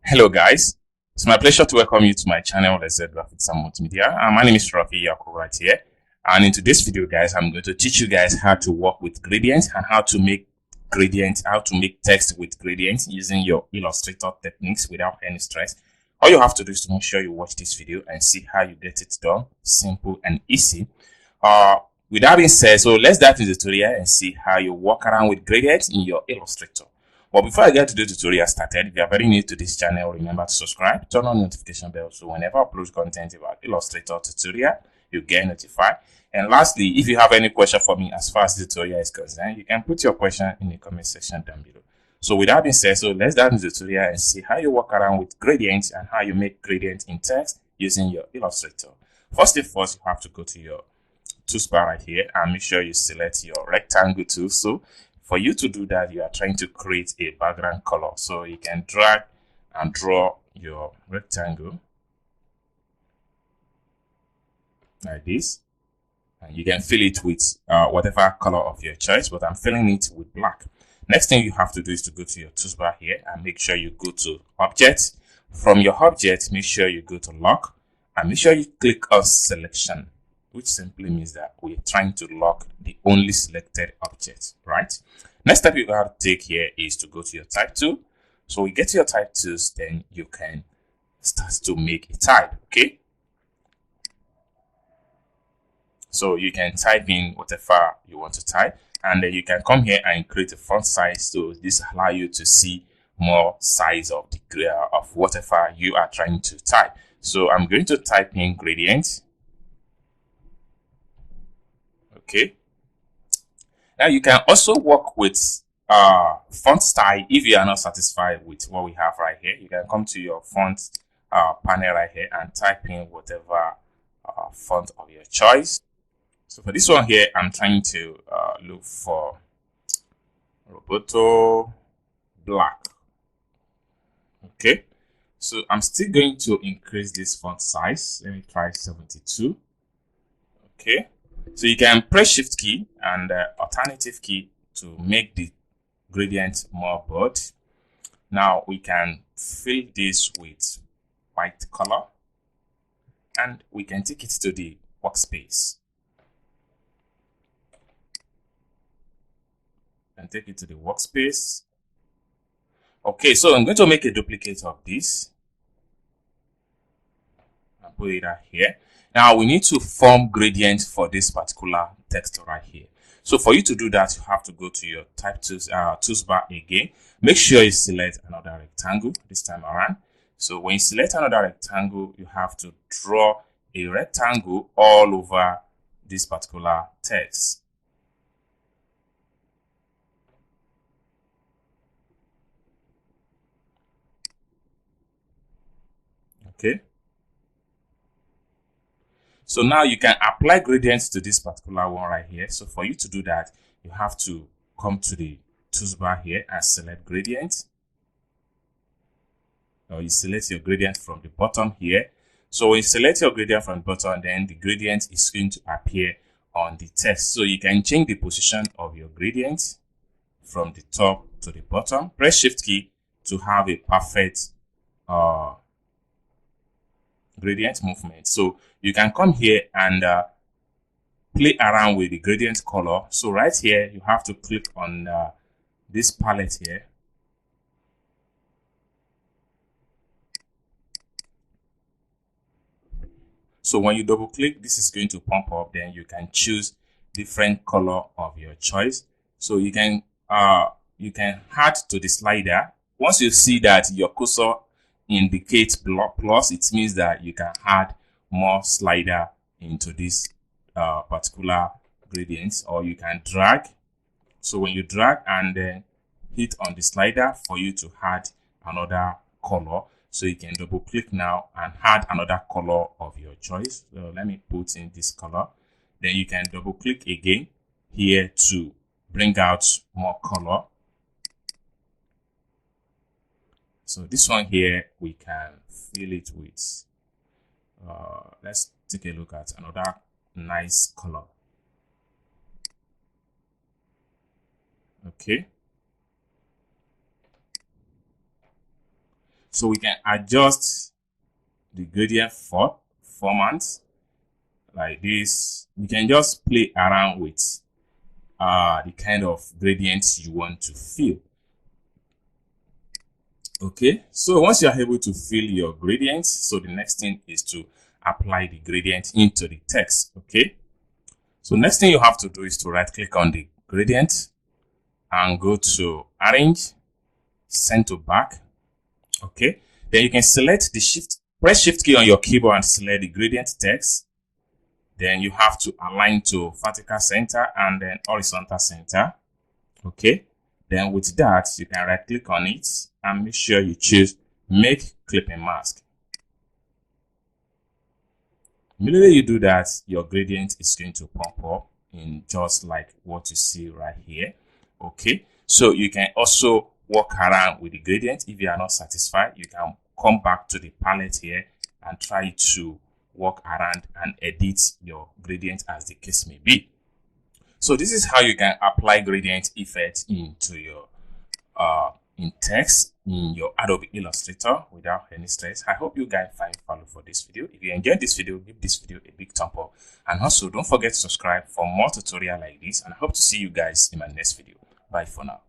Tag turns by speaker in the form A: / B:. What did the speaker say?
A: Hello guys, it's my pleasure to welcome you to my channel, Let's Say Graphics and Multimedia. My name is Rafi Yako right here, and in today's video guys, I'm going to teach you guys how to work with gradients and how to make text with gradients using your Illustrator techniques without any stress. All you have to do is to make sure you watch this video and see how you get it done, simple and easy. With that being said, so let's dive into the tutorial and see how you work around with gradients in your Illustrator. But before I get to the tutorial started, if you are very new to this channel, remember to subscribe, turn on notification bell so whenever I upload content about Illustrator tutorial, you get notified. And lastly, if you have any question for me as far as the tutorial is concerned, you can put your question in the comment section down below. So with that being said, so let's dive into the tutorial and see how you work around with gradients and how you make gradients in text using your Illustrator. First thing first, you have to go to your toolbar right here and make sure you select your rectangle tool. So for you to do that, you are trying to create a background color. So you can drag and draw your rectangle like this, and you can fill it with whatever color of your choice, but I'm filling it with black. Next thing you have to do is to go to your toolbar here and make sure you go to object. From your object, make sure you go to lock and make sure you click on selection, which simply means that we're trying to lock the only selected object, right? Next step you have to take here is to go to your type tool. So we get to your type tools, then you can start to make a type, okay? So you can type in whatever you want to type, and then you can come here and create a font size. So this allows you to see more size of the of whatever you are trying to type. So I'm going to type in gradient. Okay. Now you can also work with font style if you are not satisfied with what we have right here. You can come to your font panel right here and type in whatever font of your choice. So for this one here, I'm trying to look for Roboto Black. Okay. So I'm still going to increase this font size. Let me try 72. Okay. So you can press shift key and alternative key to make the gradient more bold. Now we can fill this with white color and we can take it to the workspace. And take it to the workspace. Okay, so I'm going to make a duplicate of this and put it out here. Now we need to form gradient for this particular text right here. So for you to do that, you have to go to your type tools toolbar again. Make sure you select another rectangle this time around. So when you select another rectangle, you have to draw a rectangle all over this particular text. Okay. So now you can apply gradients to this particular one right here. So for you to do that, you have to come to the toolbar here and select gradient. Or you select your gradient from the bottom here. So when you select your gradient from the bottom, then the gradient is going to appear on the text. So you can change the position of your gradient from the top to the bottom. Press shift key to have a perfect gradient movement. So you can come here and play around with the gradient color. So right here, you have to click on this palette here. So when you double click, this is going to pump up. Then you can choose different color of your choice. So you can add to the slider. Once you see that your cursor indicates plus, it means that you can add more slider into this particular gradient, or you can drag. So when you drag and then hit on the slider for you to add another color, so you can double click now and add another color of your choice. So let me put in this color. Then you can double click again here to bring out more color. So this one here, we can fill it with, let's take a look at another nice color. Okay. So we can adjust the gradient format like this. You can just play around with the kind of gradients you want to fill. Okay, so once you are able to fill your gradients, so the next thing is to apply the gradient into the text. Okay, so next thing you have to do is to right click on the gradient and go to arrange, send to back. Okay, then you can select the press shift key on your keyboard and select the gradient text. Then you have to align to vertical center and then horizontal center. Okay, then with that, you can right click on it and make sure you choose make clipping mask. Immediately you do that, your gradient is going to pop up in just like what you see right here. Okay, so you can also walk around with the gradient. If you are not satisfied, you can come back to the palette here and try to walk around and edit your gradient as the case may be. So this is how you can apply gradient effect into your in text in your Adobe Illustrator without any stress. I hope you guys find value for this video. If you enjoyed this video, give this video a big thumb up, and also don't forget to subscribe for more tutorial like this, and I hope to see you guys in my next video. Bye for now.